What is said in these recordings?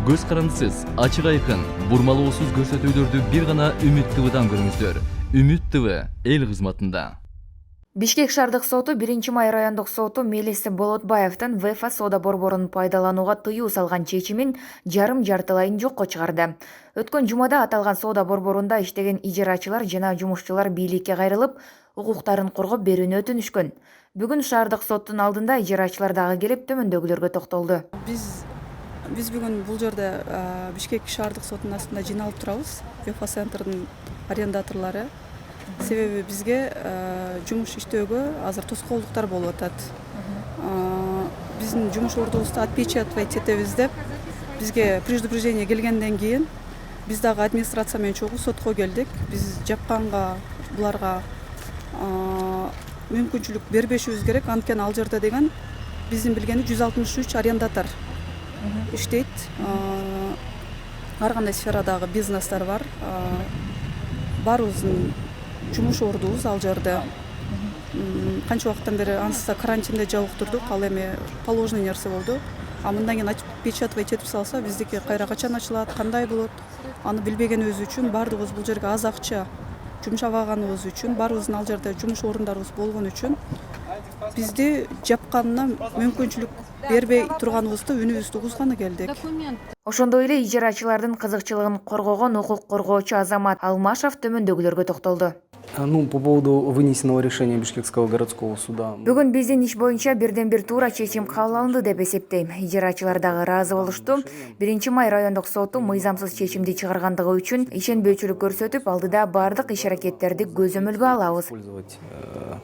Көз карандысыз, ачык айкын, бурмалоосуз көрсөтүүлөрдү бир гана Үмүт ТВдан көрүңүздөр. Үмүт ТВ эл кызматында. Бишкек шаардык соту 1-май райондук соту Мелис Болотбаевдин ВФ соода борборун пайдаланууга тыюу салган чечимин жарым-жартылайын жокко чыгарды. Өткөн жумада аталган соода борборунда иштеген ижарачылар жана жумушчулар бийликке кайрылып, укуктарын коргоп берүүнү өтүнүшкөн. Бүгүн шаардык соттун алдында ижарачылар дагы келип төмөндөгүлөргө токтолду. Биз бүгүн бул жерде Бишкек шаардык сотунун астында жыйналып турабыз. ВФ центрдин арендаторлору. Себеби бизге жумуш иштөөгө азыр тоскоолдуктар болуп атат. Биздин жумуш ордубузду отпечатывать этебиз деп бизге предупреждение келгенден кийин биз дагы администрация менен чогуу сотко келдик. Биз жапканга буларга мүмкүнчүлүк бербешибиз керек. Анткени ал жерде деген биздин билгени 163 арендатор иштейт. Ар кандай сферадагы бизнестер бар. Баарыбыздын жумуш ордубуз ал жерде. Канча убакыттан бери ансызда карантинде жабык турдук. Ал эми положенный нерсе болду. Мындан кийин отпечатывать этип салса, биздики кайра качан ачылат, кандай болот, аны билбегенибиз үчүн баардыгыбыз бул жерге аз акча жумшабаганыбыз үчүн, баарыбыздын ал жерде жумуш орундарыбыз болгон үчүн бизди жапканына мүмкүнчүлүк бербей турганыбызды үнүбүздү угузганы келдик. Ошондой эле ижарачылардын кызыкчылыгын коргогон укук коргоочу Азамат Алмашев төмөндөгүлөргө токтолду. По поводу вынесенного решения Бишкекского городского суда. Бүгүн биздин иш боюнча бирден бир туура чечим кабыл алынды деп эсептейм. Ижарачылар дагы ыраазы болушту. 1-май райондук соту мыйзамсыз чечимди чыгаргандыгы үчүн ишенбөөчүлүк көрсөтүп, алдыда баардык иш-аракеттерди көзөмөлгө алабыз. Использовать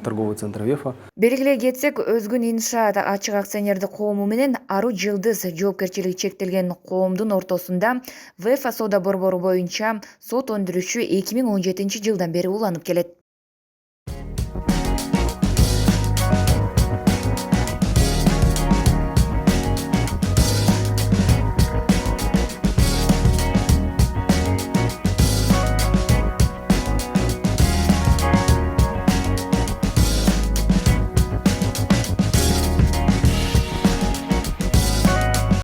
торговый центр ВЕФа. Белгилей кетсек, Өзгүн иншаат ачык акционердик коому менен Ару Жылдыз жоопкерчилиги чектелген коомдун ортосунда ВФ соода борбору боюнча сот өндүрүшү 2017 жылдан бери уланып келет.